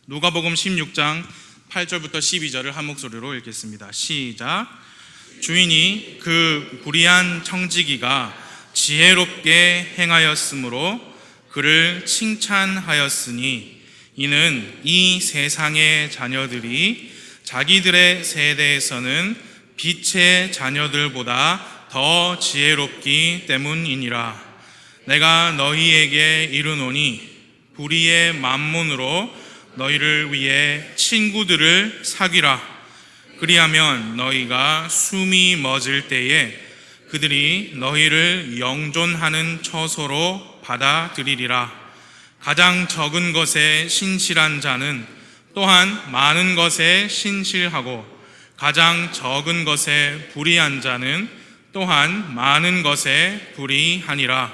누가복음 16장 8절부터 12절을 한 목소리로 읽겠습니다. 시작. 주인이 그 불의한 청지기가 지혜롭게 행하였으므로 그를 칭찬하였으니 이는 이 세상의 자녀들이 자기들의 세대에서는 빛의 자녀들보다 더 지혜롭기 때문이니라. 내가 너희에게 이르노니 불의의 만몬으로 너희를 위해 친구들을 사귀라. 그리하면 너희가 숨이 멎을 때에 그들이 너희를 영존하는 처소로 받아들이리라. 가장 적은 것에 신실한 자는 또한 많은 것에 신실하고 가장 적은 것에 불의한 자는 또한 많은 것에 불의하니라.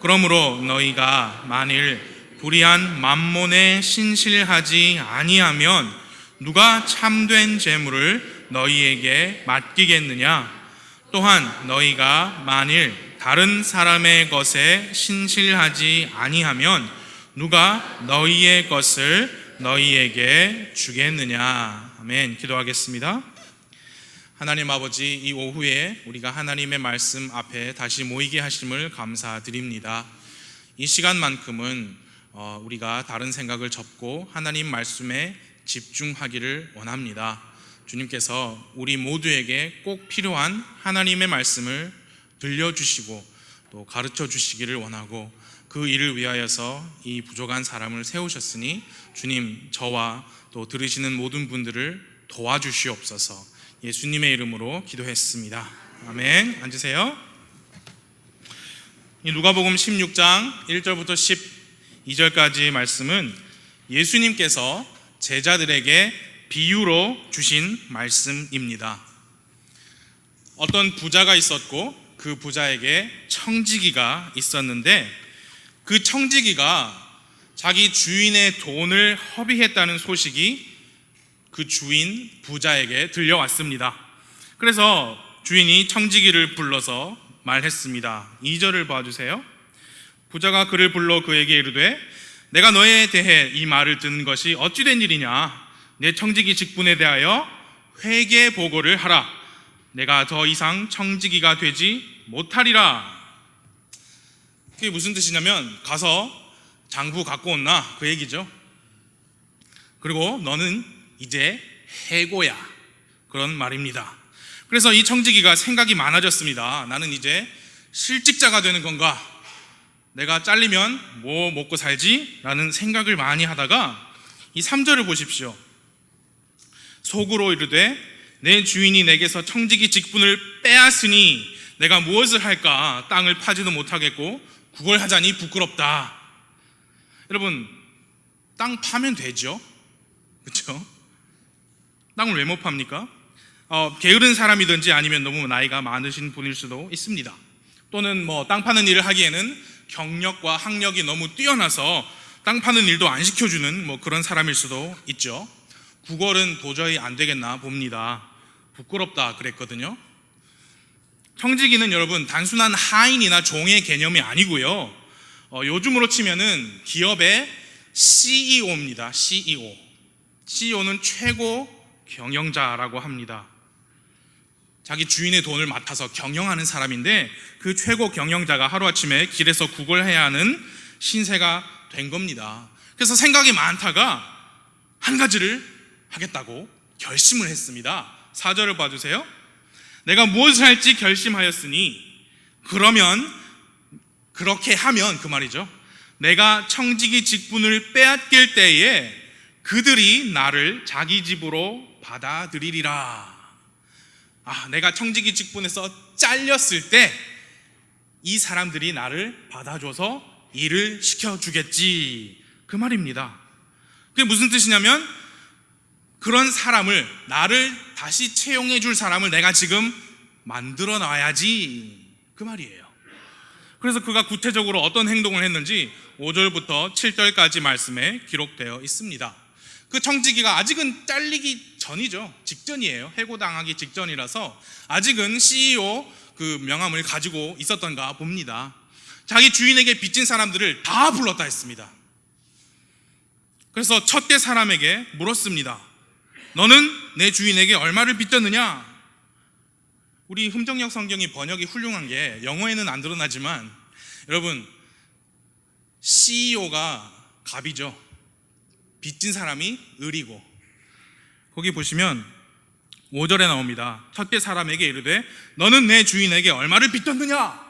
그러므로 너희가 만일 불의한 만몬에 신실하지 아니하면 누가 참된 재물을 너희에게 맡기겠느냐? 또한 너희가 만일 다른 사람의 것에 신실하지 아니하면 누가 너희의 것을 너희에게 주겠느냐? 아멘. 기도하겠습니다. 하나님 아버지, 이 오후에 우리가 하나님의 말씀 앞에 다시 모이게 하심을 감사드립니다. 이 시간만큼은 우리가 다른 생각을 접고 하나님 말씀에 집중하기를 원합니다. 주님께서 우리 모두에게 꼭 필요한 하나님의 말씀을 들려주시고 또 가르쳐 주시기를 원하고 그 일을 위하여서 이 부족한 사람을 세우셨으니 주님, 저와 또 들으시는 모든 분들을 도와주시옵소서. 예수님의 이름으로 기도했습니다. 아멘. 앉으세요. 이 누가복음 16장 1절부터 12절까지 말씀은 예수님께서 제자들에게 비유로 주신 말씀입니다. 어떤 부자가 있었고 그 부자에게 청지기가 있었는데 그 청지기가 자기 주인의 돈을 허비했다는 소식이 그 주인 부자에게 들려왔습니다. 그래서 주인이 청지기를 불러서 말했습니다. 2절을 봐주세요. 부자가 그를 불러 그에게 이르되 내가 너에 대해 이 말을 듣는 것이 어찌 된 일이냐? 내 청지기 직분에 대하여 회개 보고를 하라. 내가 더 이상 청지기가 되지 못하리라. 그게 무슨 뜻이냐면 가서 장부 갖고 온나 그 얘기죠. 그리고 너는 이제 해고야, 그런 말입니다. 그래서 이 청지기가 생각이 많아졌습니다. 나는 이제 실직자가 되는 건가? 내가 잘리면 뭐 먹고 살지? 라는 생각을 많이 하다가 이 3절을 보십시오. 속으로 이르되 내 주인이 내게서 청지기 직분을 빼앗으니 내가 무엇을 할까? 땅을 파지도 못하겠고 구걸하자니 부끄럽다. 여러분, 땅 파면 되죠? 그렇죠? 땅을 왜 못 팝니까? 게으른 사람이든지 아니면 너무 나이가 많으신 분일 수도 있습니다. 또는 땅 파는 일을 하기에는 경력과 학력이 너무 뛰어나서 땅 파는 일도 안 시켜주는 그런 사람일 수도 있죠. 구걸은 도저히 안 되겠나 봅니다. 부끄럽다 그랬거든요. 청지기는 여러분 단순한 하인이나 종의 개념이 아니고요. 요즘으로 치면은 기업의 CEO입니다. CEO는 최고 경영자라고 합니다. 자기 주인의 돈을 맡아서 경영하는 사람인데 그 최고 경영자가 하루아침에 길에서 구걸해야 하는 신세가 된 겁니다. 그래서 생각이 많다가 한 가지를 하겠다고 결심을 했습니다. 4절을 봐주세요. 내가 무엇을 할지 결심하였으니 그러면 그렇게 하면 그 말이죠. 내가 청지기 직분을 빼앗길 때에 그들이 나를 자기 집으로 받아들이리라. 내가 청지기 직분에서 잘렸을 때 이 사람들이 나를 받아줘서 일을 시켜주겠지, 그 말입니다. 그게 무슨 뜻이냐면 그런 사람을, 나를 다시 채용해 줄 사람을 내가 지금 만들어 놔야지, 그 말이에요. 그래서 그가 구체적으로 어떤 행동을 했는지 5절부터 7절까지 말씀에 기록되어 있습니다. 그 청지기가 아직은 잘리기 전이죠. 직전이에요. 해고당하기 직전이라서 아직은 CEO 그 명함을 가지고 있었던가 봅니다. 자기 주인에게 빚진 사람들을 다 불렀다 했습니다. 그래서 첫째 사람에게 물었습니다. 너는 내 주인에게 얼마를 빚졌느냐? 우리 흠정역 성경이 번역이 훌륭한 게 영어에는 안 드러나지만 여러분, CEO가 갑이죠. 빚진 사람이 을이고, 거기 보시면 5절에 나옵니다. 첫째 사람에게 이르되 너는 내 주인에게 얼마를 빚졌느냐?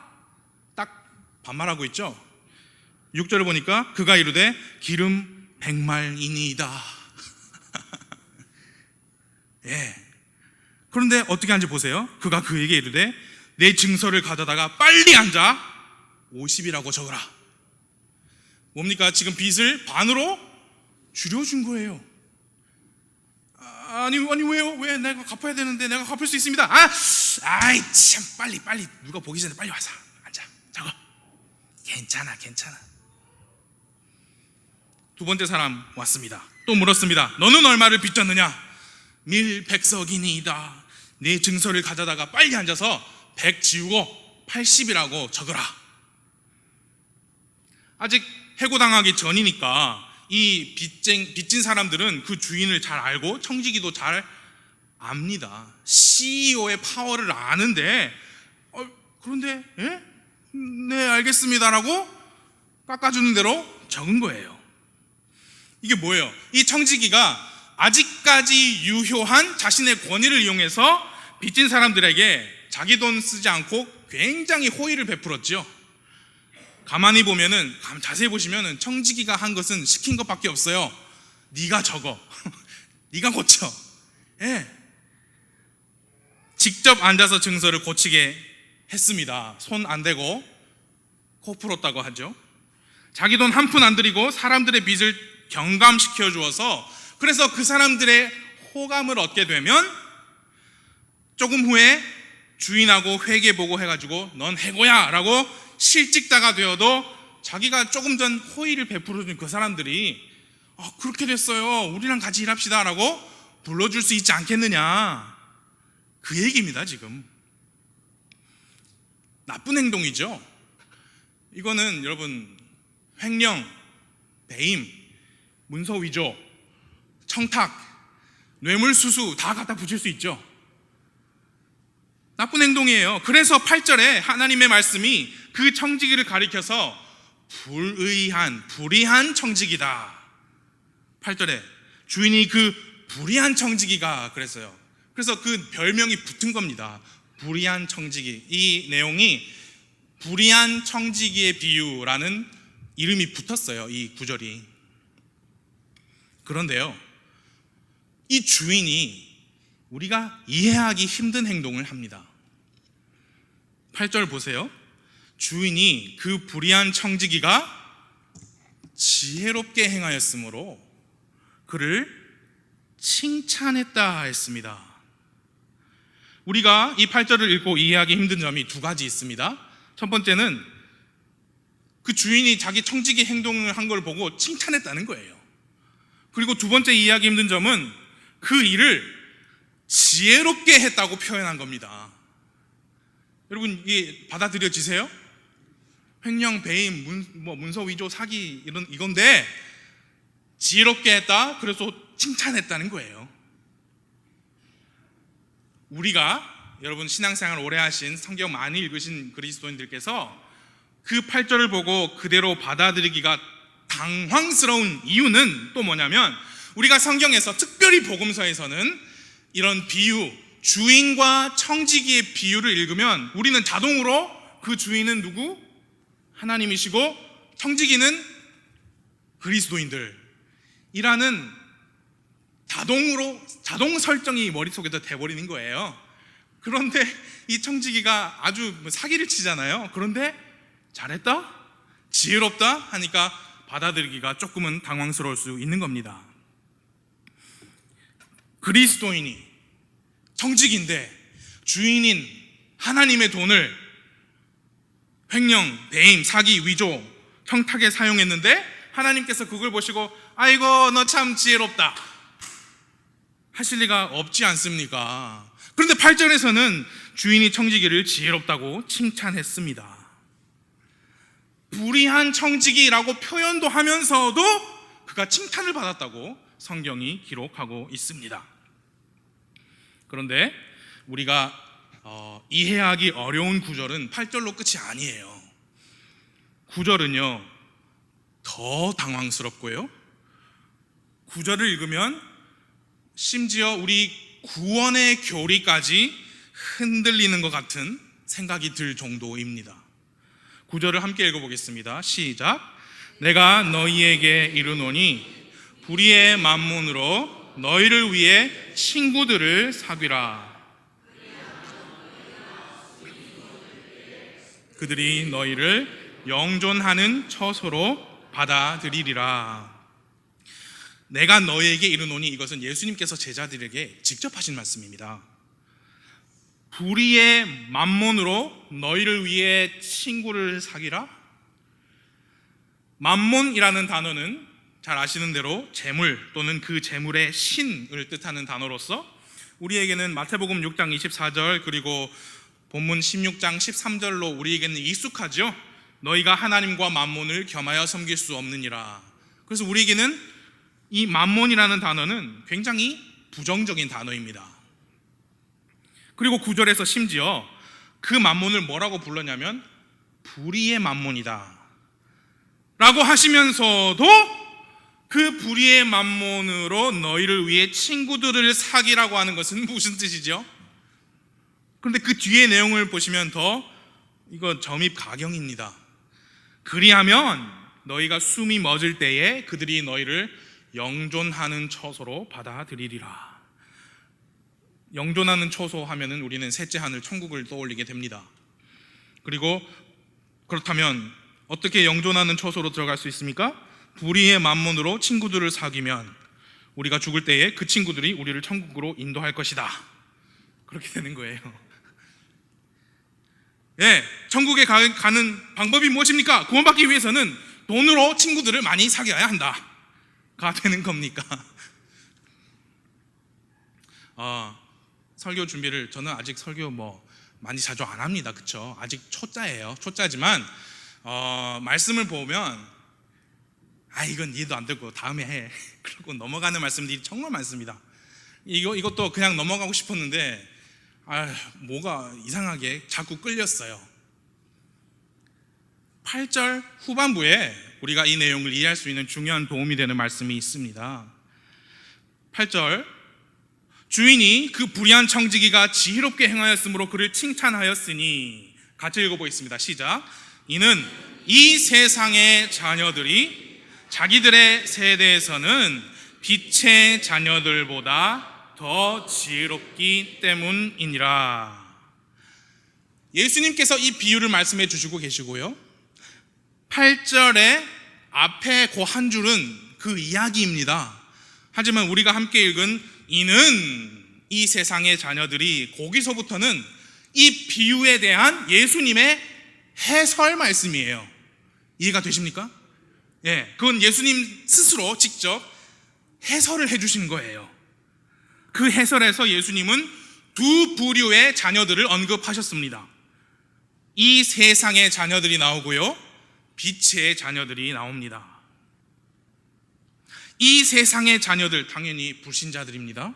딱 반말하고 있죠. 6절을 보니까 그가 이르되 기름 100말이니이다. 예. 그런데 어떻게 하는지 보세요. 그가 그에게 이르되 내 증서를 가져다가 빨리 앉아 50이라고 적어라. 뭡니까? 지금 빚을 반으로 줄여준 거예요. 아니 왜요? 왜? 내가 갚아야 되는데. 내가 갚을 수 있습니다. 아이 참, 빨리 누가 보기 전에 빨리 와서 앉아 적어. 괜찮아. 두 번째 사람 왔습니다. 또 물었습니다. 너는 얼마를 빚졌느냐? 밀 100석이니이다. 내 증서를 가져다가 빨리 앉아서 100 지우고 80이라고 적어라. 아직 해고당하기 전이니까 이 빚진 사람들은 그 주인을 잘 알고 청지기도 잘 압니다. CEO의 파워를 아는데 그런데 네 알겠습니다라고 깎아주는 대로 적은 거예요. 이게 뭐예요? 이 청지기가 아직까지 유효한 자신의 권위를 이용해서 빚진 사람들에게 자기 돈 쓰지 않고 굉장히 호의를 베풀었죠. 가만히 보면은, 자세히 보시면은 청지기가 한 것은 시킨 것밖에 없어요. 네가 적어. 네가 고쳐. 예. 직접 앉아서 증서를 고치게 했습니다. 손 안 대고 코 풀었다고 하죠. 자기 돈 한 푼 안 들이고 사람들의 빚을 경감시켜 주어서, 그래서 그 사람들의 호감을 얻게 되면 조금 후에 주인하고 회계보고 해가지고 넌 해고야 라고 실직자가 되어도 자기가 조금 전 호의를 베풀어준 그 사람들이 그렇게 됐어요, 우리랑 같이 일합시다 라고 불러줄 수 있지 않겠느냐, 그 얘기입니다. 지금 나쁜 행동이죠. 이거는 여러분 횡령, 배임, 문서 위조, 청탁, 뇌물수수 다 갖다 붙일 수 있죠. 나쁜 행동이에요. 그래서 8절에 하나님의 말씀이 그 청지기를 가리켜서 불의한 청지기다. 8절에 주인이 그 불의한 청지기가 그랬어요. 그래서 그 별명이 붙은 겁니다. 불의한 청지기. 이 내용이 불의한 청지기의 비유라는 이름이 붙었어요. 이 구절이. 그런데요, 이 주인이 우리가 이해하기 힘든 행동을 합니다. 8절 보세요. 주인이 그 불의한 청지기가 지혜롭게 행하였으므로 그를 칭찬했다 했습니다. 우리가 이 8절을 읽고 이해하기 힘든 점이 두 가지 있습니다. 첫 번째는 그 주인이 자기 청지기 행동을 한 걸 보고 칭찬했다는 거예요. 그리고 두 번째 이해하기 힘든 점은 그 일을 지혜롭게 했다고 표현한 겁니다. 여러분 이게 받아들여지세요? 횡령, 배임, 문서 위조, 사기 이건데 지혜롭게 했다, 그래서 칭찬했다는 거예요. 우리가, 여러분 신앙생활 오래 하신, 성경 많이 읽으신 그리스도인들께서 그 8절을 보고 그대로 받아들이기가 당황스러운 이유는 또 뭐냐면, 우리가 성경에서 특별히 복음서에서는 이런 비유, 주인과 청지기의 비유를 읽으면 우리는 자동으로 그 주인은 누구? 하나님이시고 청지기는 그리스도인들이라는 자동 설정이 머릿속에서 돼버리는 거예요. 그런데 이 청지기가 아주 사기를 치잖아요. 그런데 잘했다? 지혜롭다? 하니까 받아들이기가 조금은 당황스러울 수 있는 겁니다. 그리스도인이 청지기인데 주인인 하나님의 돈을 횡령, 배임, 사기, 위조, 청탁에 사용했는데 하나님께서 그걸 보시고 아이고 너 참 지혜롭다 하실 리가 없지 않습니까? 그런데 8절에서는 주인이 청지기를 지혜롭다고 칭찬했습니다. 불의한 청지기라고 표현도 하면서도 그가 칭찬을 받았다고 성경이 기록하고 있습니다. 그런데 우리가 이해하기 어려운 구절은 8절로 끝이 아니에요. 9절은요 더 당황스럽고요, 9절을 읽으면 심지어 우리 구원의 교리까지 흔들리는 것 같은 생각이 들 정도입니다. 9절을 함께 읽어보겠습니다. 시작. 내가 너희에게 이르노니 불의의 만몬으로 너희를 위해 친구들을 사귀라. 그들이 너희를 영존하는 처소로 받아들이리라. 내가 너희에게 이르노니, 이것은 예수님께서 제자들에게 직접 하신 말씀입니다. 불의의 만몬으로 너희를 위해 친구를 사귀라. 만몬이라는 단어는 잘 아시는 대로 재물 또는 그 재물의 신을 뜻하는 단어로서 우리에게는 마태복음 6장 24절 그리고 본문 16장 13절로 우리에게는 익숙하죠. 너희가 하나님과 만몬을 겸하여 섬길 수 없느니라. 그래서 우리에게는 이 만몬이라는 단어는 굉장히 부정적인 단어입니다. 그리고 9절에서 심지어 그 만몬을 뭐라고 불렀냐면 불의의 만몬이다 라고 하시면서도 그 불의의 만몬으로 너희를 위해 친구들을 사귀라고 하는 것은 무슨 뜻이죠? 그런데 그 뒤에 내용을 보시면 이거 점입가경입니다. 그리하면 너희가 숨이 멎을 때에 그들이 너희를 영존하는 처소로 받아들이리라. 영존하는 처소 하면은 우리는 셋째 하늘 천국을 떠올리게 됩니다. 그리고 그렇다면 어떻게 영존하는 처소로 들어갈 수 있습니까? 불의의 만몬으로 친구들을 사귀면 우리가 죽을 때에 그 친구들이 우리를 천국으로 인도할 것이다. 그렇게 되는 거예요. 예, 천국에 가는 방법이 무엇입니까? 구원받기 위해서는 돈으로 친구들을 많이 사귀어야 한다 가 되는 겁니까? 설교 준비를, 저는 아직 설교 많이 자주 안 합니다. 그쵸? 아직 초짜예요. 초짜지만 말씀을 보면 이건 이해도 안 되고 다음에 해 그러고 넘어가는 말씀들이 정말 많습니다. 이것도 그냥 넘어가고 싶었는데 뭐가 이상하게 자꾸 끌렸어요. 8절 후반부에 우리가 이 내용을 이해할 수 있는 중요한 도움이 되는 말씀이 있습니다. 8절, 주인이 그 불의한 청지기가 지혜롭게 행하였으므로 그를 칭찬하였으니, 같이 읽어보겠습니다. 시작. 이는 이 세상의 자녀들이 자기들의 세대에서는 빛의 자녀들보다 더 지혜롭기 때문이니라. 예수님께서 이 비유를 말씀해 주시고 계시고요, 8절의 앞에 그 한 줄은 그 이야기입니다. 하지만 우리가 함께 읽은 이는 이 세상의 자녀들이, 거기서부터는 이 비유에 대한 예수님의 해설 말씀이에요. 이해가 되십니까? 예, 그건 예수님 스스로 직접 해설을 해주신 거예요. 그 해설에서 예수님은 두 부류의 자녀들을 언급하셨습니다. 이 세상의 자녀들이 나오고요, 빛의 자녀들이 나옵니다. 이 세상의 자녀들, 당연히 불신자들입니다.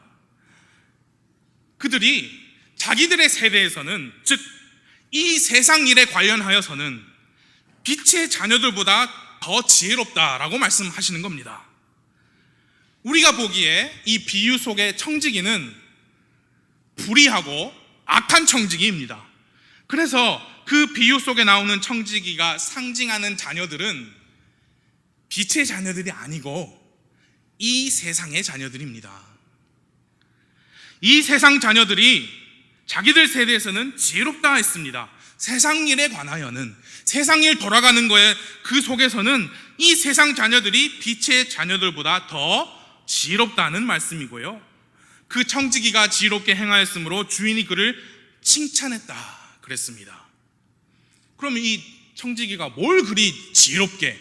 그들이 자기들의 세대에서는, 즉 이 세상 일에 관련하여서는 빛의 자녀들보다 더 지혜롭다라고 말씀하시는 겁니다. 우리가 보기에 이 비유 속의 청지기는 불의하고 악한 청지기입니다. 그래서 그 비유 속에 나오는 청지기가 상징하는 자녀들은 빛의 자녀들이 아니고 이 세상의 자녀들입니다. 이 세상 자녀들이 자기들 세대에서는 지혜롭다 했습니다. 세상 일에 관하여는, 세상 일 돌아가는 거에 그 속에서는 이 세상 자녀들이 빛의 자녀들보다 더 지혜롭다는 말씀이고요, 그 청지기가 지혜롭게 행하였으므로 주인이 그를 칭찬했다 그랬습니다. 그러면 이 청지기가 뭘 그리 지혜롭게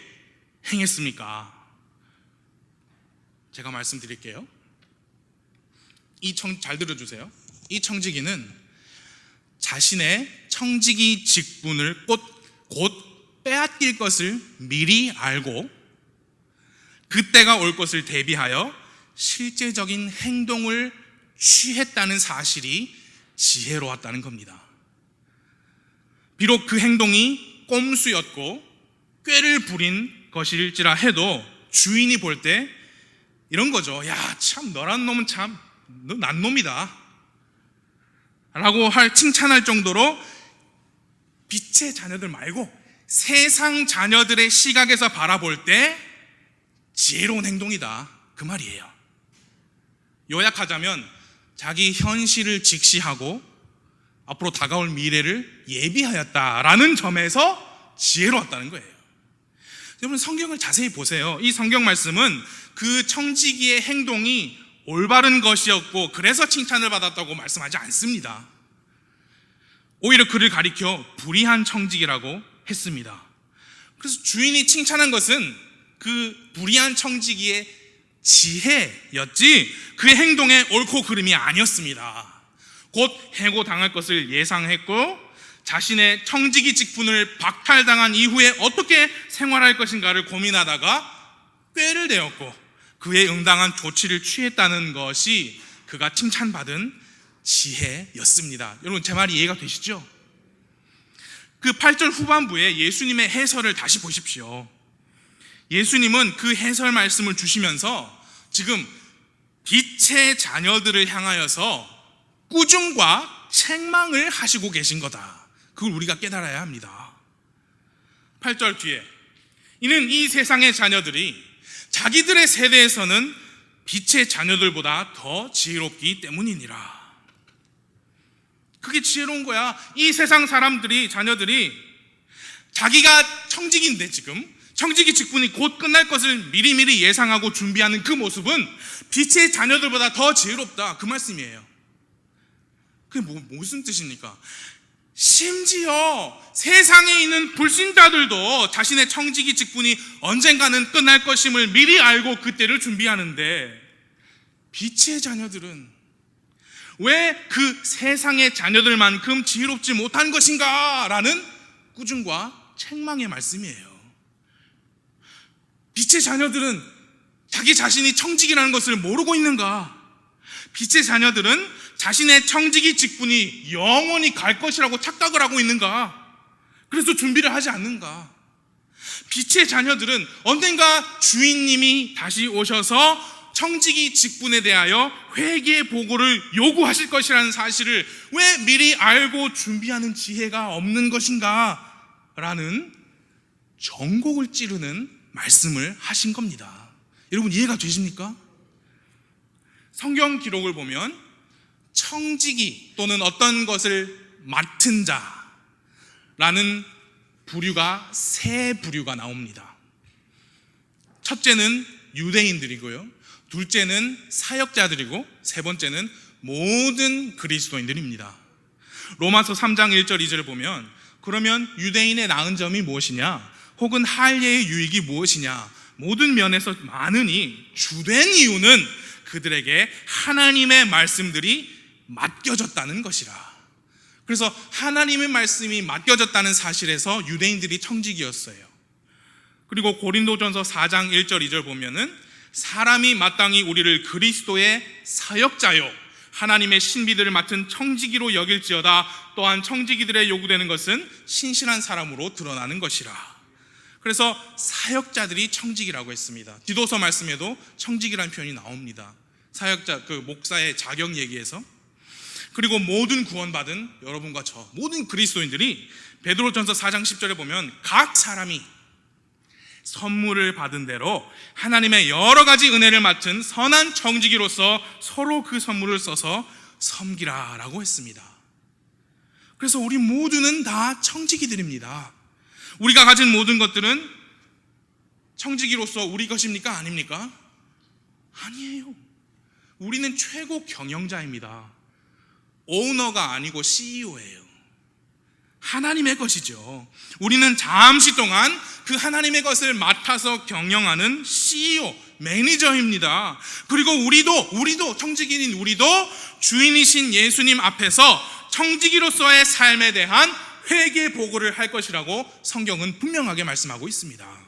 행했습니까? 제가 말씀드릴게요. 잘 들어주세요. 이 청지기는 자신의 청지기 직분을 곧 빼앗길 것을 미리 알고 그때가 올 것을 대비하여 실제적인 행동을 취했다는 사실이 지혜로웠다는 겁니다. 비록 그 행동이 꼼수였고 꾀를 부린 것일지라 해도 주인이 볼 때 이런 거죠. 야, 참 너란 놈은 참 너 난놈이다 라고 칭찬할 정도로 빛의 자녀들 말고 세상 자녀들의 시각에서 바라볼 때 지혜로운 행동이다, 그 말이에요. 요약하자면 자기 현실을 직시하고 앞으로 다가올 미래를 예비하였다라는 점에서 지혜로웠다는 거예요. 여러분, 성경을 자세히 보세요. 이 성경 말씀은 그 청지기의 행동이 올바른 것이었고 그래서 칭찬을 받았다고 말씀하지 않습니다. 오히려 그를 가리켜 불의한 청지기라고 했습니다. 그래서 주인이 칭찬한 것은 그 불의한 청지기의 지혜였지 그의 행동의 옳고 그름이 아니었습니다. 곧 해고당할 것을 예상했고 자신의 청지기 직분을 박탈당한 이후에 어떻게 생활할 것인가를 고민하다가 꾀를 내었고 그에 응당한 조치를 취했다는 것이 그가 칭찬받은 지혜였습니다. 여러분, 제 말이 이해가 되시죠? 그 8절 후반부에 예수님의 해설을 다시 보십시오. 예수님은 그 해설 말씀을 주시면서 지금 빛의 자녀들을 향하여서 꾸중과 책망을 하시고 계신 거다. 그걸 우리가 깨달아야 합니다. 8절 뒤에 이는 이 세상의 자녀들이 자기들의 세대에서는 빛의 자녀들보다 더 지혜롭기 때문이니라. 그게 지혜로운 거야. 이 세상 사람들이, 자녀들이 자기가 청지기인데 지금 청지기 직분이 곧 끝날 것을 미리미리 예상하고 준비하는 그 모습은 빛의 자녀들보다 더 지혜롭다, 그 말씀이에요. 그게 무슨 뜻입니까? 심지어 세상에 있는 불신자들도 자신의 청지기 직분이 언젠가는 끝날 것임을 미리 알고 그때를 준비하는데 빛의 자녀들은 왜 그 세상의 자녀들만큼 지혜롭지 못한 것인가? 라는 꾸중과 책망의 말씀이에요. 빛의 자녀들은 자기 자신이 청지기라는 것을 모르고 있는가? 빛의 자녀들은 자신의 청지기 직분이 영원히 갈 것이라고 착각을 하고 있는가? 그래서 준비를 하지 않는가? 빛의 자녀들은 언젠가 주인님이 다시 오셔서 청지기 직분에 대하여 회개 보고를 요구하실 것이라는 사실을 왜 미리 알고 준비하는 지혜가 없는 것인가? 라는 전곡을 찌르는 말씀을 하신 겁니다. 여러분, 이해가 되십니까? 성경 기록을 보면 청지기 또는 어떤 것을 맡은 자라는 부류가 세 부류가 나옵니다. 첫째는 유대인들이고요, 둘째는 사역자들이고 세 번째는 모든 그리스도인들입니다. 로마서 3장 1절 2절을 보면 그러면 유대인의 나은 점이 무엇이냐? 혹은 할례의 유익이 무엇이냐? 모든 면에서 많으니 주된 이유는 그들에게 하나님의 말씀들이 맡겨졌다는 것이라. 그래서 하나님의 말씀이 맡겨졌다는 사실에서 유대인들이 청지기였어요. 그리고 고린도전서 4장 1절 2절 보면은 사람이 마땅히 우리를 그리스도의 사역자요 하나님의 신비들을 맡은 청지기로 여길지어다. 또한 청지기들의 요구되는 것은 신실한 사람으로 드러나는 것이라. 그래서 사역자들이 청지기라고 했습니다. 디도서 말씀에도 청지기라는 표현이 나옵니다. 사역자, 그 목사의 자격 얘기에서. 그리고 모든 구원받은 여러분과 저 모든 그리스도인들이 베드로전서 4장 10절에 보면 각 사람이 선물을 받은 대로 하나님의 여러 가지 은혜를 맡은 선한 청지기로서 서로 그 선물을 써서 섬기라 라고 했습니다. 그래서 우리 모두는 다 청지기들입니다. 우리가 가진 모든 것들은 청지기로서 우리 것입니까? 아닙니까? 아니에요. 우리는 최고 경영자입니다. 오너가 아니고 CEO예요. 하나님의 것이죠. 우리는 잠시 동안 그 하나님의 것을 맡아서 경영하는 CEO, 매니저입니다. 그리고 우리도 청지기인 우리도 주인이신 예수님 앞에서 청지기로서의 삶에 대한 회개 보고를 할 것이라고 성경은 분명하게 말씀하고 있습니다.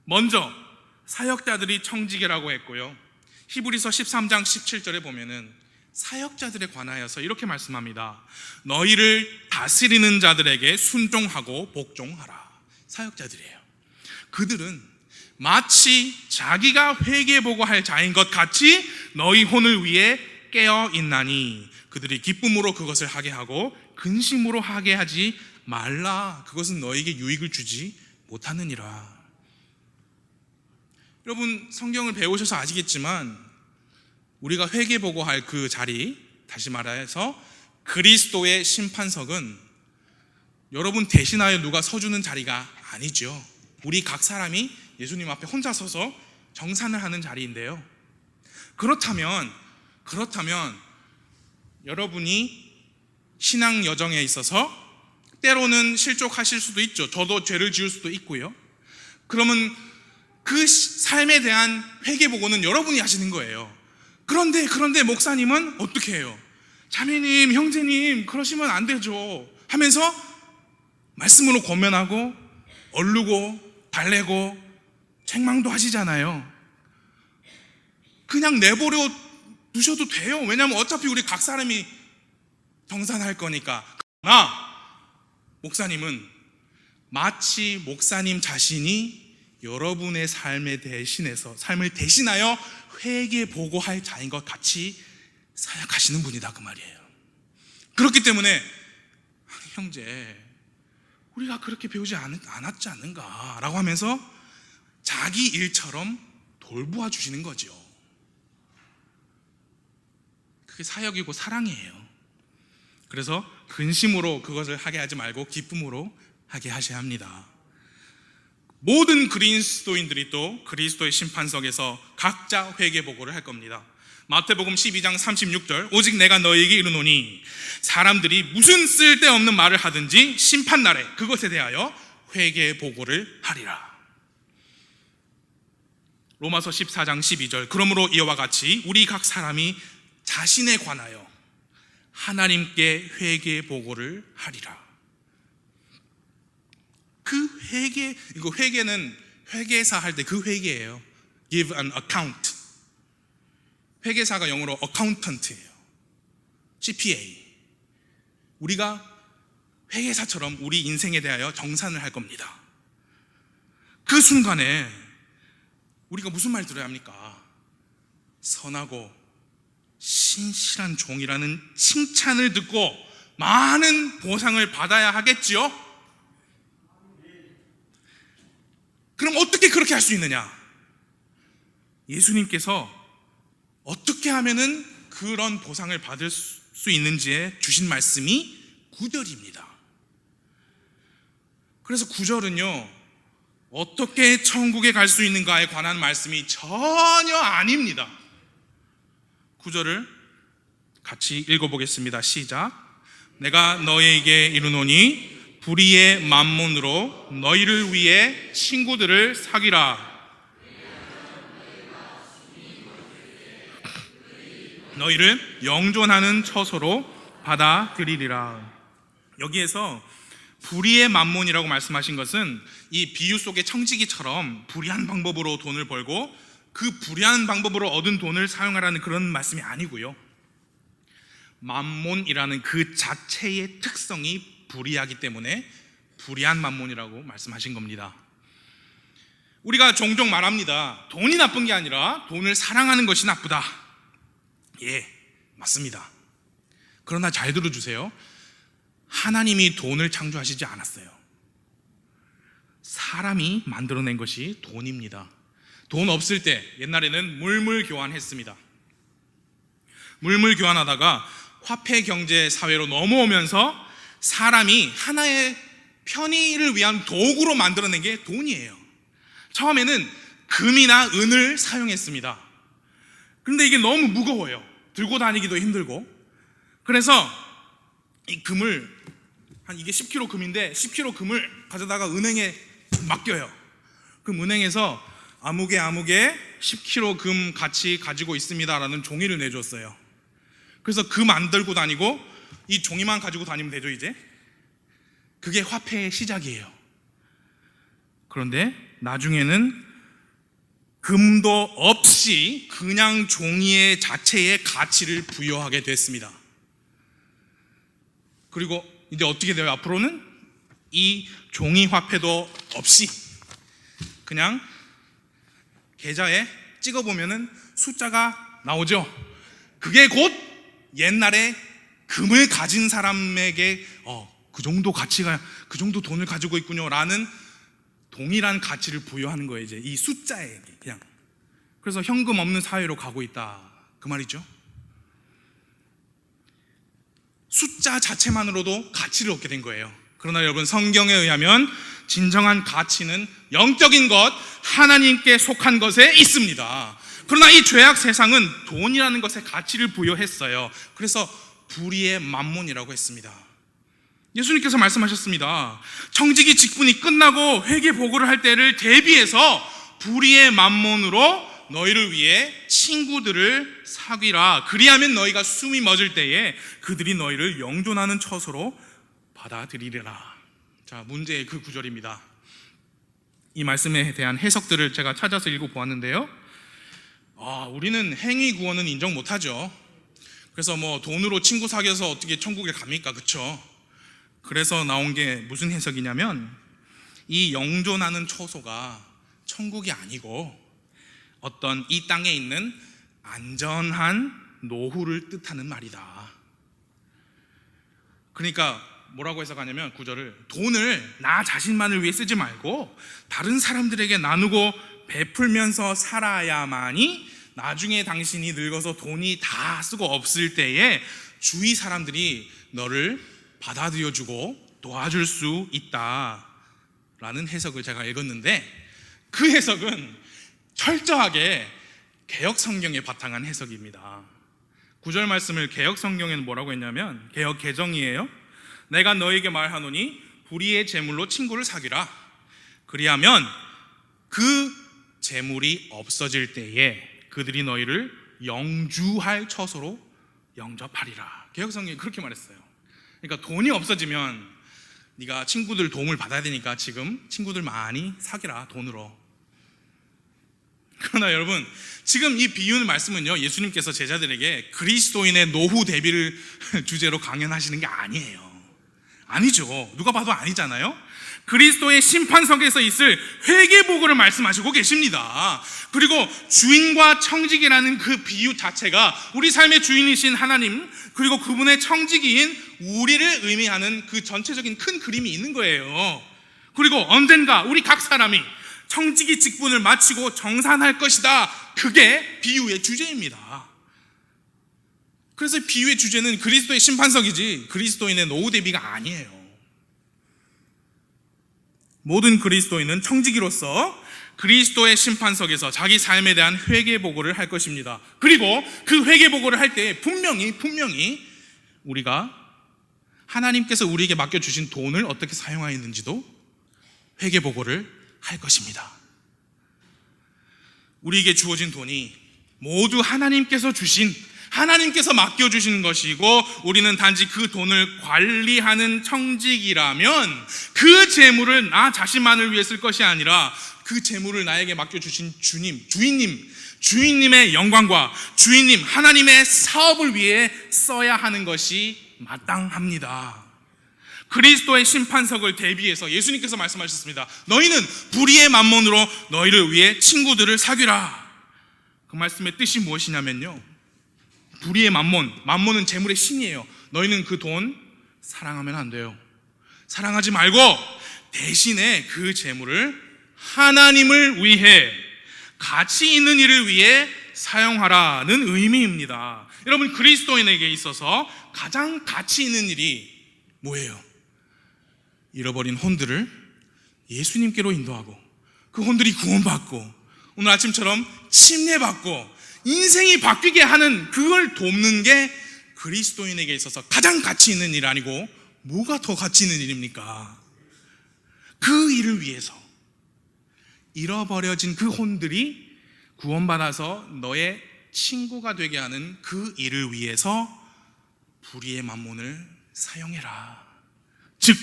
먼저 사역자들이 청지기라고 했고요. 히브리서 13장 17절에 보면은 사역자들에 관하여서 이렇게 말씀합니다. 너희를 다스리는 자들에게 순종하고 복종하라. 사역자들이에요. 그들은 마치 자기가 회개보고 할 자인 것 같이 너희 혼을 위해 깨어 있나니 그들이 기쁨으로 그것을 하게 하고 근심으로 하게 하지 말라. 그것은 너에게 유익을 주지 못하느니라. 여러분, 성경을 배우셔서 아시겠지만 우리가 회개보고 할 그 자리, 다시 말해서 그리스도의 심판석은 여러분 대신하여 누가 서주는 자리가 아니죠. 우리 각 사람이 예수님 앞에 혼자 서서 정산을 하는 자리인데요. 그렇다면 여러분이 신앙 여정에 있어서 때로는 실족하실 수도 있죠. 저도 죄를 지을 수도 있고요. 그러면 그 삶에 대한 회개보고는 여러분이 하시는 거예요. 그런데 목사님은 어떻게 해요? 자매님, 형제님, 그러시면 안 되죠 하면서 말씀으로 권면하고 얼르고 달래고 책망도 하시잖아요. 그냥 내버려 두셔도 돼요. 왜냐하면 어차피 우리 각 사람이 정산할 거니까. 그러나 목사님은 마치 목사님 자신이 여러분의 삶을 대신하여 회개보고할 자인 것 같이 사역하시는 분이다, 그 말이에요. 그렇기 때문에 형제, 우리가 그렇게 배우지 않았지 않는가 라고 하면서 자기 일처럼 돌보아 주시는 거죠. 그게 사역이고 사랑이에요. 그래서 근심으로 그것을 하게 하지 말고 기쁨으로 하게 하셔야 합니다. 모든 그리스도인들이 또 그리스도의 심판석에서 각자 회개보고를 할 겁니다. 마태복음 12장 36절, 오직 내가 너희에게 이르노니 사람들이 무슨 쓸데없는 말을 하든지 심판날에 그것에 대하여 회개보고를 하리라. 로마서 14장 12절, 그러므로 이와 같이 우리 각 사람이 자신에 관하여 하나님께 회개보고를 하리라. 그 회개는 회계사 할 때 그 회계예요. Give an account. 회계사가 영어로 accountant예요. CPA. 우리가 회계사처럼 우리 인생에 대하여 정산을 할 겁니다. 그 순간에 우리가 무슨 말 들어야 합니까? 선하고 신실한 종이라는 칭찬을 듣고 많은 보상을 받아야 하겠지요? 그럼 어떻게 그렇게 할 수 있느냐? 예수님께서 어떻게 하면은 그런 보상을 받을 수 있는지에 주신 말씀이 9절입니다. 그래서 9절은요, 어떻게 천국에 갈 수 있는가에 관한 말씀이 전혀 아닙니다. 9절을 같이 읽어보겠습니다. 시작. 내가 너희에게 이르노니 불의의 만몬으로 너희를 위해 친구들을 사귀라. 너희를 영존하는 처소로 받아들이리라. 여기에서 불의의 만몬이라고 말씀하신 것은 이 비유 속의 청지기처럼 불의한 방법으로 돈을 벌고 그 불의한 방법으로 얻은 돈을 사용하라는 그런 말씀이 아니고요, 만몬이라는 그 자체의 특성이 불의하기 때문에 불의한 만몬이라고 말씀하신 겁니다. 우리가 종종 말합니다. 돈이 나쁜 게 아니라 돈을 사랑하는 것이 나쁘다. 예, 맞습니다. 그러나 잘 들어주세요. 하나님이 돈을 창조하시지 않았어요. 사람이 만들어낸 것이 돈입니다. 돈 없을 때 옛날에는 물물 교환했습니다. 물물 교환하다가 화폐 경제 사회로 넘어오면서 사람이 하나의 편의를 위한 도구로 만들어낸 게 돈이에요. 처음에는 금이나 은을 사용했습니다. 그런데 이게 너무 무거워요. 들고 다니기도 힘들고. 그래서 이 금을, 이게 10kg 금인데 10kg 금을 가져다가 은행에 맡겨요. 그럼 은행에서 아무개 10kg 금 같이 가지고 있습니다라는 종이를 내줬어요. 그래서 금 안 들고 다니고 이 종이만 가지고 다니면 되죠, 이제. 그게 화폐의 시작이에요. 그런데 나중에는 금도 없이 그냥 종이 자체의 가치를 부여하게 됐습니다. 그리고 이제 어떻게 돼요? 앞으로는 이 종이 화폐도 없이 그냥 계좌에 찍어보면은 숫자가 나오죠. 그게 곧 옛날에 금을 가진 사람에게 그 정도 가치가, 그 정도 돈을 가지고 있군요 라는 동일한 가치를 부여하는 거예요. 이제 이 숫자에 그냥. 그래서 현금 없는 사회로 가고 있다 그 말이죠. 숫자 자체만으로도 가치를 얻게 된 거예요. 그러나 여러분, 성경에 의하면 진정한 가치는 영적인 것, 하나님께 속한 것에 있습니다. 그러나 이 죄악 세상은 돈이라는 것에 가치를 부여했어요. 그래서 불의의 만몬이라고 했습니다. 예수님께서 말씀하셨습니다. 청지기 직분이 끝나고 회개 보고를 할 때를 대비해서 불의의 만몬으로 너희를 위해 친구들을 사귀라. 그리하면 너희가 숨이 멎을 때에 그들이 너희를 영존하는 처소로 받아들이리라. 자, 문제의 그 구절입니다. 이 말씀에 대한 해석들을 제가 찾아서 읽어보았는데요. 우리는 행위 구원은 인정 못하죠. 그래서 돈으로 친구 사귀어서 어떻게 천국에 갑니까? 그쵸? 그래서 나온 게 무슨 해석이냐면, 이 영존하는 처소가 천국이 아니고 어떤 이 땅에 있는 안전한 노후를 뜻하는 말이다. 그러니까 뭐라고 해석하냐면, 구절을 돈을 나 자신만을 위해 쓰지 말고 다른 사람들에게 나누고 베풀면서 살아야만이 나중에 당신이 늙어서 돈이 다 쓰고 없을 때에 주위 사람들이 너를 받아들여주고 도와줄 수 있다라는 해석을 제가 읽었는데, 그 해석은 철저하게 개역 성경에 바탕한 해석입니다. 9절 말씀을 개역 성경에는 뭐라고 했냐면, 개역 개정이에요. 내가 너에게 말하노니 불의의 재물로 친구를 사귀라. 그리하면 그 재물이 없어질 때에 그들이 너희를 영주할 처소로 영접하리라. 개역 성경이 그렇게 말했어요. 그러니까 돈이 없어지면 네가 친구들 도움을 받아야 되니까 지금 친구들 많이 사귀라, 돈으로. 그러나 여러분, 지금 이 비유의 말씀은요, 예수님께서 제자들에게 그리스도인의 노후 대비를 주제로 강연하시는 게 아니에요. 아니죠. 누가 봐도 아니잖아요. 그리스도의 심판석에서 있을 회개보고를 말씀하시고 계십니다. 그리고 주인과 청지기라는 그 비유 자체가 우리 삶의 주인이신 하나님, 그리고 그분의 청지기인 우리를 의미하는 그 전체적인 큰 그림이 있는 거예요. 그리고 언젠가 우리 각 사람이 청지기 직분을 마치고 정산할 것이다. 그게 비유의 주제입니다. 그래서 비유의 주제는 그리스도의 심판석이지 그리스도인의 노후 대비가 아니에요. 모든 그리스도인은 청지기로서 그리스도의 심판석에서 자기 삶에 대한 회개보고를 할 것입니다. 그리고 그 회개보고를 할 때 분명히 우리가 하나님께서 우리에게 맡겨주신 돈을 어떻게 사용하였는지도 회개보고를 할 것입니다. 우리에게 주어진 돈이 모두 하나님께서 맡겨주신 것이고, 우리는 단지 그 돈을 관리하는 청직이라면 그 재물을 나 자신만을 위해 쓸 것이 아니라 그 재물을 나에게 맡겨주신 주인님의 영광과 주인님 하나님의 사업을 위해 써야 하는 것이 마땅합니다. 그리스도의 심판석을 대비해서 예수님께서 말씀하셨습니다. 너희는 불의의 만몬으로 너희를 위해 친구들을 사귀라. 그 말씀의 뜻이 무엇이냐면요, 불의의 만몬은 재물의 신이에요. 너희는 그 돈 사랑하면 안 돼요. 사랑하지 말고 대신에 그 재물을 하나님을 위해, 가치 있는 일을 위해 사용하라는 의미입니다. 여러분, 그리스도인에게 있어서 가장 가치 있는 일이 뭐예요? 잃어버린 혼들을 예수님께로 인도하고 그 혼들이 구원받고 오늘 아침처럼 침례받고 인생이 바뀌게 하는, 그걸 돕는 게 그리스도인에게 있어서 가장 가치 있는 일 아니고 뭐가 더 가치 있는 일입니까? 그 일을 위해서 잃어버려진 그 혼들이 구원받아서 너의 친구가 되게 하는 그 일을 위해서 불의의 만몬을 사용해라. 즉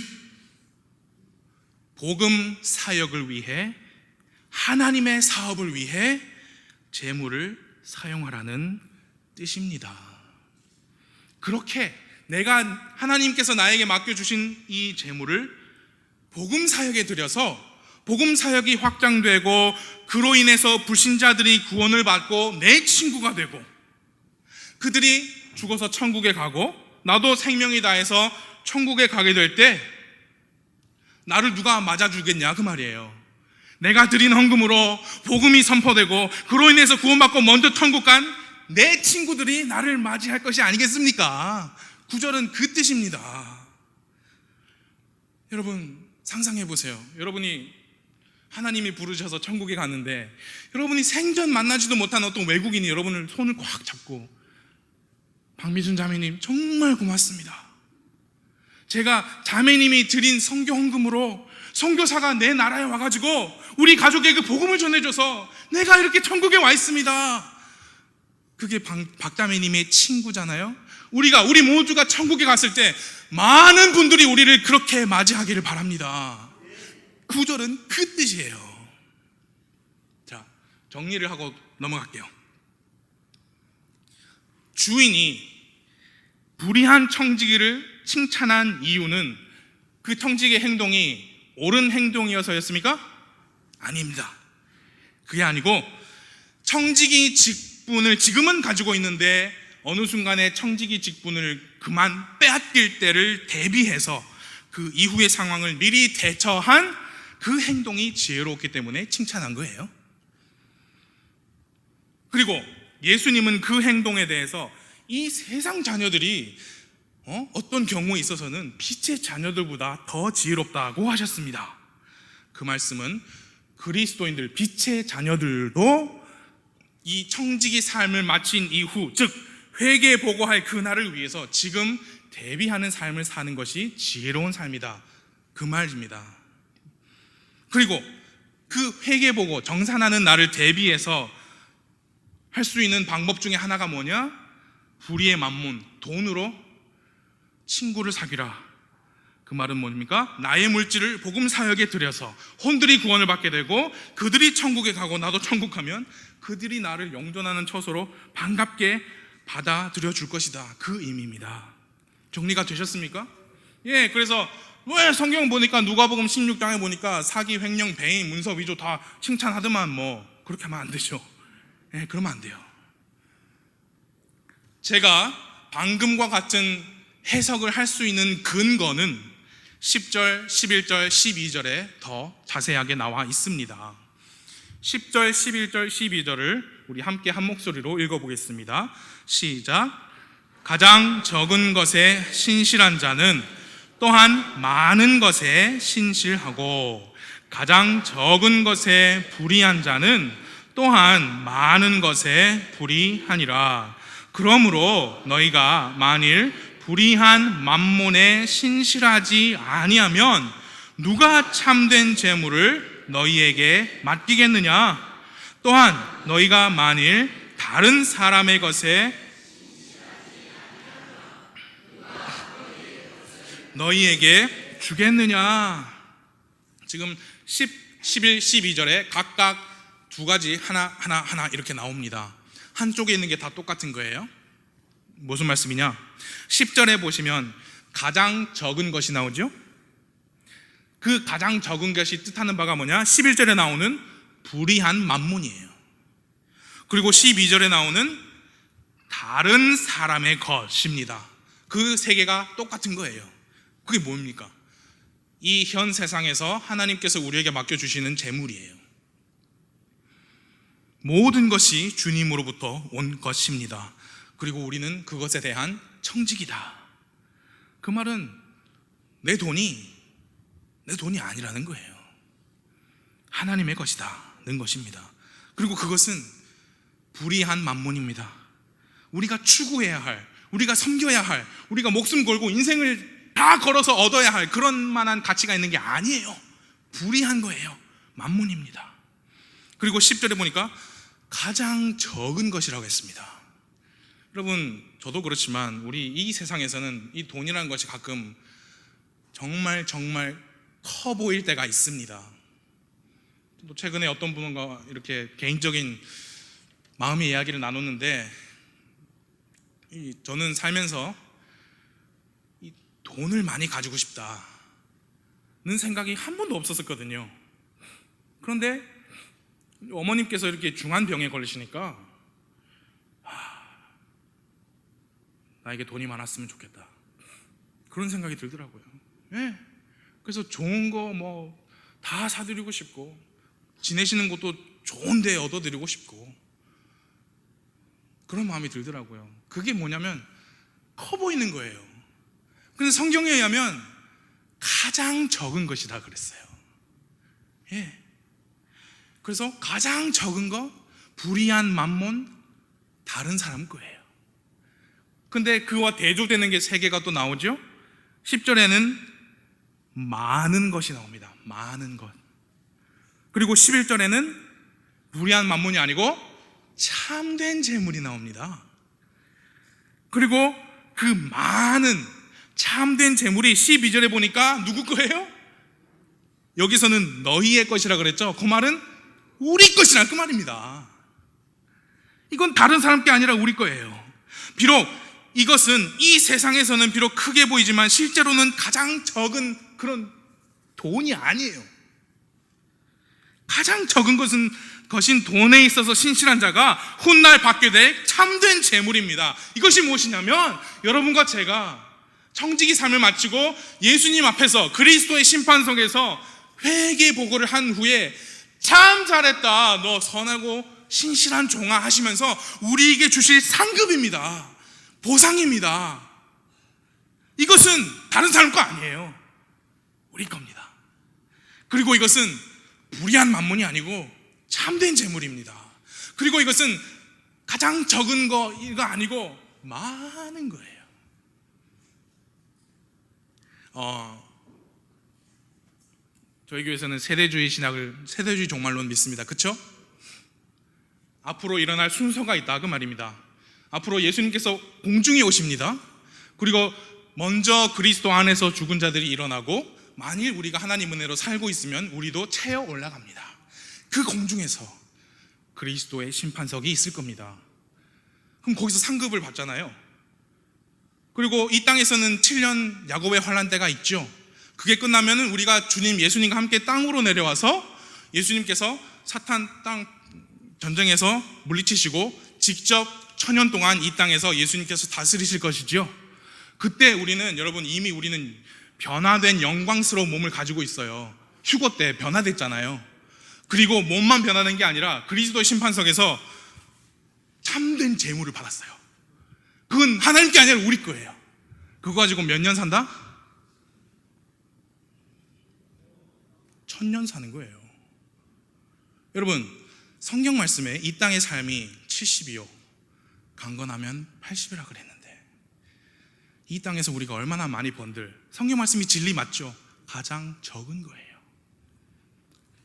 복음 사역을 위해 하나님의 사업을 위해 재물을 사용하라는 뜻입니다. 그렇게 내가 하나님께서 나에게 맡겨주신 이 재물을 복음 사역에 들여서 복음 사역이 확장되고 그로 인해서 불신자들이 구원을 받고 내 친구가 되고 그들이 죽어서 천국에 가고 나도 생명이 다해서 천국에 가게 될 때 나를 누가 맞아주겠냐 그 말이에요. 내가 드린 헌금으로 복음이 선포되고 그로 인해서 구원받고 먼저 천국 간 내 친구들이 나를 맞이할 것이 아니겠습니까? 구절은 그 뜻입니다. 여러분 상상해 보세요. 여러분이 하나님이 부르셔서 천국에 갔는데 여러분이 생전 만나지도 못한 어떤 외국인이 여러분을 손을 꽉 잡고 박미순 자매님 정말 고맙습니다. 제가 자매님이 드린 선교 헌금으로 선교사가 내 나라에 와가지고 우리 가족에게 복음을 전해줘서 내가 이렇게 천국에 와 있습니다. 그게 박자매님의 친구잖아요. 우리 모두가 천국에 갔을 때 많은 분들이 우리를 그렇게 맞이하기를 바랍니다. 구절은 그 뜻이에요. 자, 정리를 하고 넘어갈게요. 주인이 불의한 청지기를 칭찬한 이유는 그 청지기의 행동이 옳은 행동이어서였습니까? 아닙니다. 그게 아니고 청지기 직분을 지금은 가지고 있는데 어느 순간에 청지기 직분을 그만 빼앗길 때를 대비해서 그 이후의 상황을 미리 대처한 그 행동이 지혜로웠기 때문에 칭찬한 거예요. 그리고 예수님은 그 행동에 대해서 이 세상 자녀들이 어떤 경우에 있어서는 빛의 자녀들보다 더 지혜롭다고 하셨습니다. 그 말씀은 그리스도인들, 빛의 자녀들도 이 청지기 삶을 마친 이후, 즉 회개 보고할 그날을 위해서 지금 대비하는 삶을 사는 것이 지혜로운 삶이다, 그 말입니다. 그리고 그 회개 보고 정산하는 날을 대비해서 할 수 있는 방법 중에 하나가 뭐냐? 불의의 만몬, 돈으로 친구를 사귀라. 그 말은 뭡니까? 나의 물질을 복음 사역에 들여서 혼들이 구원을 받게 되고 그들이 천국에 가고 나도 천국 가면 그들이 나를 영존하는 처소로 반갑게 받아들여 줄 것이다, 그 의미입니다. 정리가 되셨습니까? 예, 그래서 왜 성경 보니까 누가복음 16장에 보니까 사기, 횡령, 배임, 문서 위조 다 칭찬하더만 뭐 그렇게 하면 안 되죠. 예, 그러면 안 돼요. 제가 방금과 같은 해석을 할 수 있는 근거는 10절, 11절, 12절에 더 자세하게 나와 있습니다. 10절, 11절, 12절을 우리 함께 한 목소리로 읽어보겠습니다. 시작. 가장 적은 것에 신실한 자는 또한 많은 것에 신실하고 가장 적은 것에 불의한 자는 또한 많은 것에 불의하니라. 그러므로 너희가 만일 불의한 만몬에 신실하지 아니하면 누가 참된 재물을 너희에게 맡기겠느냐? 또한 너희가 만일 다른 사람의 것에 너희에게 주겠느냐? 지금 10, 11, 12절에 각각 두 가지 하나 이렇게 나옵니다. 한쪽에 있는 게 다 똑같은 거예요. 무슨 말씀이냐? 10절에 보시면 가장 적은 것이 나오죠. 그 가장 적은 것이 뜻하는 바가 뭐냐? 11절에 나오는 불의한 만몬이에요. 그리고 12절에 나오는 다른 사람의 것입니다. 그 세 개가 똑같은 거예요. 그게 뭡니까? 이 현 세상에서 하나님께서 우리에게 맡겨주시는 재물이에요. 모든 것이 주님으로부터 온 것입니다. 그리고 우리는 그것에 대한 청지기다. 그 말은 내 돈이 아니라는 거예요. 하나님의 것이다는 것입니다. 그리고 그것은 불의한 만몬입니다. 우리가 추구해야 할, 우리가 섬겨야 할, 우리가 목숨 걸고 인생을 다 걸어서 얻어야 할 그런 만한 가치가 있는 게 아니에요. 불의한 거예요. 만몬입니다. 그리고 10절에 보니까 가장 적은 것이라고 했습니다. 여러분, 저도 그렇지만 우리 이 세상에서는 이 돈이라는 것이 가끔 정말 커 보일 때가 있습니다. 또 최근에 어떤 분과 이렇게 개인적인 마음의 이야기를 나눴는데, 저는 살면서 이 돈을 많이 가지고 싶다는 생각이 한 번도 없었거든요. 그런데 어머님께서 이렇게 중한 병에 걸리시니까 나에게 돈이 많았으면 좋겠다, 그런 생각이 들더라고요. 네. 그래서 좋은 거 뭐 다 사드리고 싶고, 지내시는 곳도 좋은데 얻어드리고 싶고, 그런 마음이 들더라고요. 그게 뭐냐면 커 보이는 거예요. 근데 성경에 의하면 가장 적은 것이다 그랬어요. 예. 그래서 가장 적은 거, 불의한 만몬, 다른 사람 거예요. 근데 그와 대조되는 게 세 개가 또 나오죠. 10절에는 많은 것이 나옵니다. 많은 것. 그리고 11절에는 불의한 만몬이 아니고 참된 재물이 나옵니다. 그리고 그 많은 참된 재물이 12절에 보니까 누구 거예요? 여기서는 너희의 것이라 그랬죠. 그 말은 우리 것이라 그 말입니다. 이건 다른 사람 게 아니라 우리 거예요. 비록 이것은 이 세상에서는 비록 크게 보이지만 실제로는 가장 적은 그런 돈이 아니에요. 가장 적은 것인 돈에 있어서 신실한 자가 훗날 받게 될 참된 재물입니다. 이것이 무엇이냐면, 여러분과 제가 청지기 삶을 마치고 예수님 앞에서 그리스도의 심판석에서 회개 보고를 한 후에 참 잘했다, 너 선하고 신실한 종아 하시면서 우리에게 주실 상급입니다. 보상입니다. 이것은 다른 사람 거 아니에요. 우리 겁니다. 그리고 이것은 불의한 만몬이 아니고 참된 재물입니다. 그리고 이것은 가장 적은 거가 아니고 많은 거예요. 저희 교회에서는 세대주의 종말론 믿습니다. 그렇죠? 앞으로 일어날 순서가 있다 그 말입니다. 앞으로 예수님께서 공중에 오십니다. 그리고 먼저 그리스도 안에서 죽은 자들이 일어나고, 만일 우리가 하나님 은혜로 살고 있으면 우리도 채어 올라갑니다. 그 공중에서 그리스도의 심판석이 있을 겁니다. 그럼 거기서 상급을 받잖아요. 그리고 이 땅에서는 7년 야곱의 환난 때가 있죠. 그게 끝나면 우리가 주님 예수님과 함께 땅으로 내려와서 예수님께서 사탄 땅 전쟁에서 물리치시고 직접 천년 동안 이 땅에서 예수님께서 다스리실 것이죠. 그때 우리는, 여러분, 이미 우리는 변화된 영광스러운 몸을 가지고 있어요. 휴거 때 변화됐잖아요. 그리고 몸만 변화된 게 아니라 그리스도의 심판석에서 참된 재물을 받았어요. 그건 하나님 게 아니라 우리 거예요. 그거 가지고 몇 년 산다? 1000년 사는 거예요. 여러분, 성경 말씀에 이 땅의 삶이 70이요 강건하면 80이라 그랬는데, 이 땅에서 우리가 얼마나 많이 번들, 성경 말씀이 진리 맞죠? 가장 적은 거예요.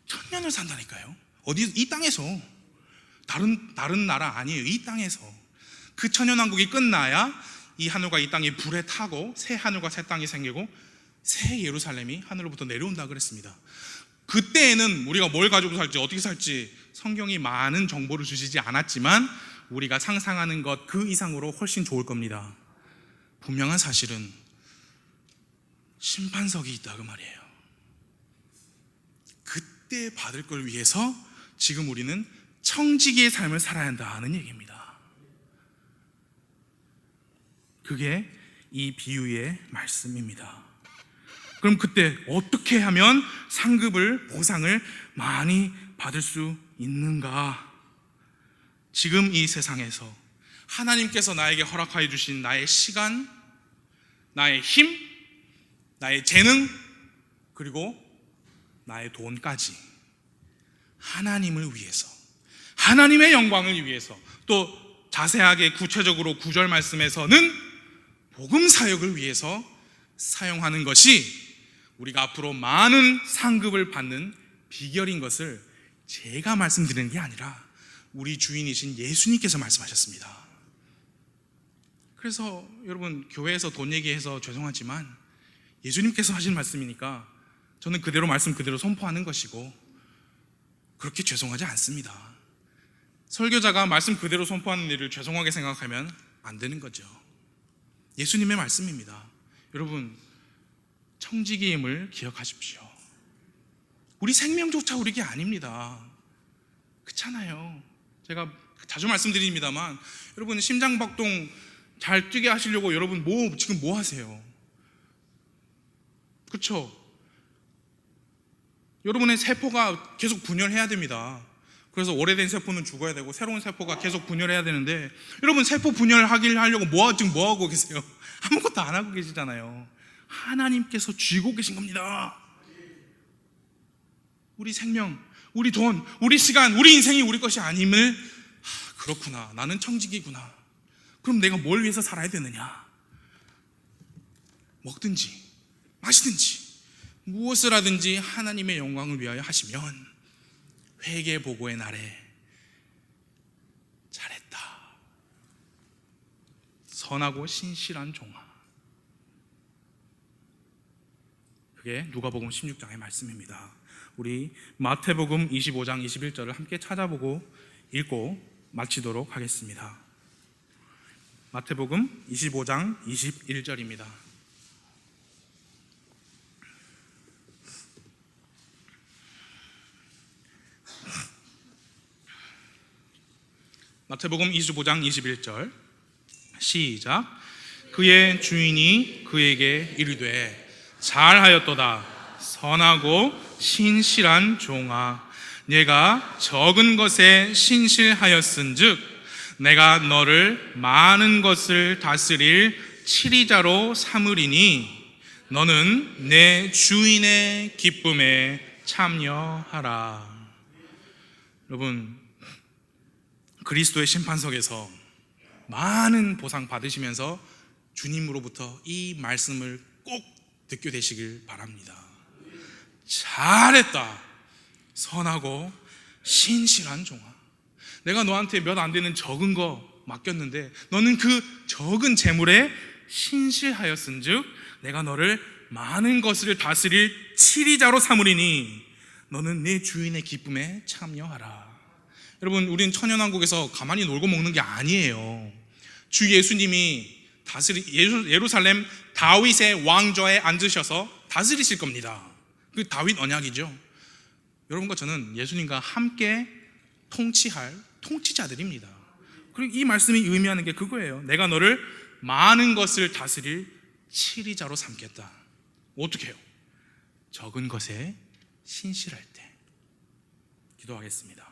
1000년을 산다니까요. 어디, 이 땅에서. 다른 나라 아니에요. 이 땅에서. 그 천년왕국이 끝나야 이 하늘과 이 땅이 불에 타고 새 하늘과 새 땅이 생기고 새 예루살렘이 하늘로부터 내려온다 그랬습니다. 그때에는 우리가 뭘 가지고 살지, 어떻게 살지 성경이 많은 정보를 주시지 않았지만 우리가 상상하는 것 그 이상으로 훨씬 좋을 겁니다. 분명한 사실은 심판석이 있다 그 말이에요. 그때 받을 걸 위해서 지금 우리는 청지기의 삶을 살아야 한다는 얘기입니다. 그게 이 비유의 말씀입니다. 그럼 그때 어떻게 하면 상급을, 보상을 많이 받을 수 있는가? 지금 이 세상에서 하나님께서 나에게 허락하여 주신 나의 시간, 나의 힘, 나의 재능, 그리고 나의 돈까지 하나님을 위해서, 하나님의 영광을 위해서, 또 자세하게 구체적으로 9절 말씀에서는 복음 사역을 위해서 사용하는 것이 우리가 앞으로 많은 상급을 받는 비결인 것을 제가 말씀드리는 게 아니라 우리 주인이신 예수님께서 말씀하셨습니다. 그래서 여러분, 교회에서 돈 얘기해서 죄송하지만 예수님께서 하신 말씀이니까 저는 그대로 말씀 그대로 선포하는 것이고, 그렇게 죄송하지 않습니다. 설교자가 말씀 그대로 선포하는 일을 죄송하게 생각하면 안 되는 거죠. 예수님의 말씀입니다. 여러분, 청지기임을 기억하십시오. 우리 생명조차 우리 게 아닙니다. 그렇잖아요. 제가 자주 말씀드립니다만, 여러분 심장박동 잘 뛰게 하시려고 여러분 지금 뭐 하세요? 그렇죠? 여러분의 세포가 계속 분열해야 됩니다. 그래서 오래된 세포는 죽어야 되고 새로운 세포가 계속 분열해야 되는데, 여러분 세포 분열하려고 지금 뭐 하고 계세요? 아무것도 안 하고 계시잖아요. 하나님께서 쥐고 계신 겁니다. 우리 생명, 우리 돈, 우리 시간, 우리 인생이 우리 것이 아님을, 그렇구나, 나는 청지기구나. 그럼 내가 뭘 위해서 살아야 되느냐? 먹든지 마시든지 무엇을 하든지 하나님의 영광을 위하여 하시면 회개 보고의 날에 잘했다, 선하고 신실한 종아. 그게 누가복음 16장의 말씀입니다. 우리 마태복음 25장 21절을 함께 찾아보고 읽고 마치도록 하겠습니다. 마태복음 25장 21절입니다. 마태복음 25장 21절 시작. 그의 주인이 그에게 이르되 잘하였도다, 선하고 신실한 종아, 네가 적은 것에 신실하였은즉 내가 너를 많은 것을 다스릴 치리자로 삼으리니 너는 내 주인의 기쁨에 참여하라. 여러분, 그리스도의 심판석에서 많은 보상 받으시면서 주님으로부터 이 말씀을 꼭 듣게 되시길 바랍니다. 잘했다, 선하고 신실한 종아. 내가 너한테 몇 안 되는 적은 거 맡겼는데 너는 그 적은 재물에 신실하였은즉 내가 너를 많은 것을 다스릴 치리자로 삼으리니 너는 내 주인의 기쁨에 참여하라. 여러분, 우리는 천연왕국에서 가만히 놀고 먹는 게 아니에요. 주 예수님이 예루살렘 다윗의 왕좌에 앉으셔서 다스리실 겁니다. 그 다윗 언약이죠. 여러분과 저는 예수님과 함께 통치할 통치자들입니다. 그리고 이 말씀이 의미하는 게 그거예요. 내가 너를 많은 것을 다스릴 치리자로 삼겠다. 어떻게 해요? 적은 것에 신실할 때. 기도하겠습니다.